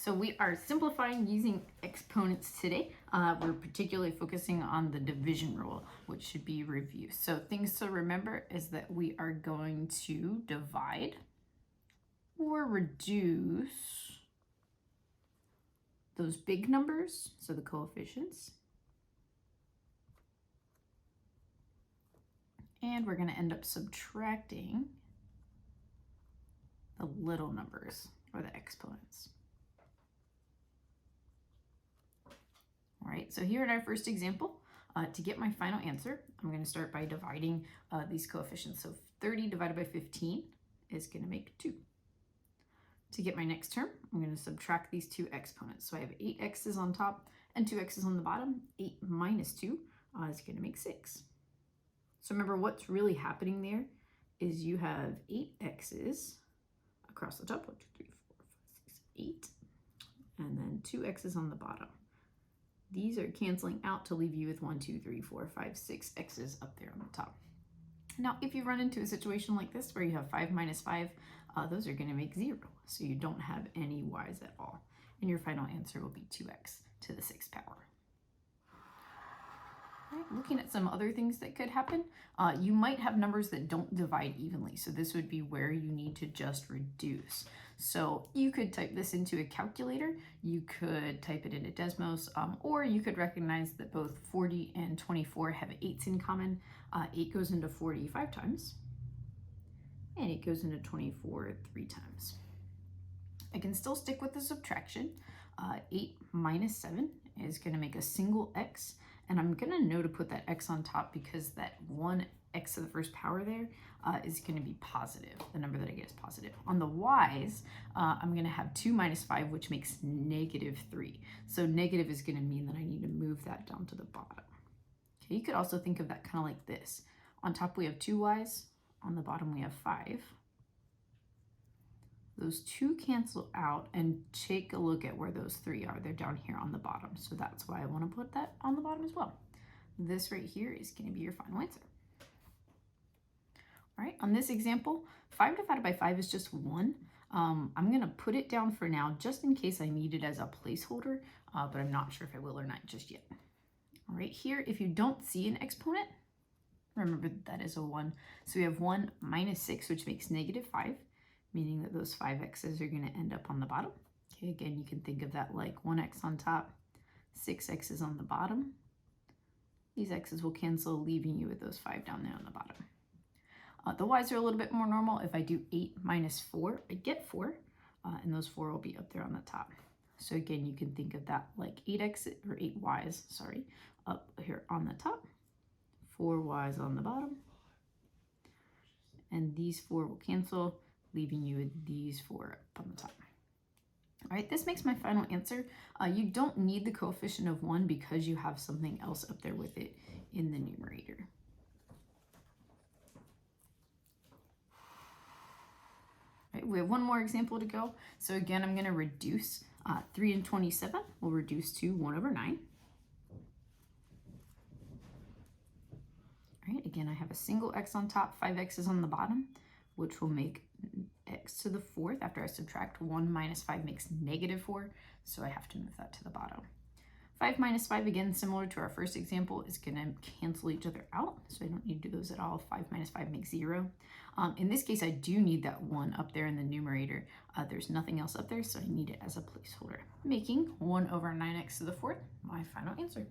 So we are simplifying using exponents today. We're particularly focusing on the division rule, which should be review. So things to remember is that we are going to divide or reduce those big numbers, so the coefficients. And we're going to end up subtracting the little numbers, or the exponents. All right, so here in our first example, to get my final answer, I'm going to start by dividing these coefficients. So 30 divided by 15 is going to make 2. To get my next term, I'm going to subtract these two exponents. So I have 8x's on top and 2x's on the bottom. 8 minus 2 is going to make 6. So remember, what's really happening there is you have 8x's across the top, 1, 2, 3, 4, 5, 6, 8, and then 2x's on the bottom. These are canceling out to leave you with 1, 2, 3, 4, 5, 6 x's up there on the top. Now, if you run into a situation like this where you have 5 minus 5, those are going to make 0. So you don't have any y's at all. And your final answer will be 2x to the 6th power. Right, looking at some other things that could happen, you might have numbers that don't divide evenly. So this would be where you need to just reduce. So you could type this into a calculator, you could type it into Desmos, or you could recognize that both 40 and 24 have 8's in common. 8 goes into 40 5 times, and 8 goes into 24 3 times. I can still stick with the subtraction. 8 minus 7 is going to make a single x. And I'm going to know to put that x on top because that 1x to the first power there is going to be positive. The number that I get is positive. On the y's, I'm going to have 2 minus 5, which makes negative 3. So negative is going to mean that I need to move that down to the bottom. Okay, you could also think of that kind of like this. On top we have 2 y's. On the bottom we have 5. Those 2 cancel out, and take a look at where those 3 are. They're down here on the bottom. So that's why I want to put that on the bottom as well. This right here is going to be your final answer. All right, on this example, 5 divided by 5 is just 1. I'm going to put it down for now just in case I need it as a placeholder, but I'm not sure if I will or not just yet. All right, here, if you don't see an exponent, remember that is a 1. So we have 1 minus 6, which makes negative 5. Meaning that those 5x's are going to end up on the bottom. Okay, again, you can think of that like 1x on top, 6x's on the bottom. These x's will cancel, leaving you with those 5 down there on the bottom. The y's are a little bit more normal. If I do 8 minus 4, I get 4, and those 4 will be up there on the top. So again, you can think of that like 8y's, sorry, up here on the top, 4y's on the bottom, and these 4 will cancel, leaving you with these 4 up on the top. All right, this makes my final answer. You don't need the coefficient of 1 because you have something else up there with it in the numerator. All right, we have one more example to go. So again, I'm going to reduce 3 and 27. We'll reduce to 1 over 9. All right, again, I have a single x on top, 5x's on the bottom, which will make x to the 4th. After I subtract 1 minus 5 makes negative 4, so I have to move that to the bottom. 5 minus 5, again, similar to our first example, is going to cancel each other out, so I don't need to do those at all. 5 minus 5 makes 0. In this case, I do need that 1 up there in the numerator. There's nothing else up there, so I need it as a placeholder, making 1 over 9x to the 4th my final answer.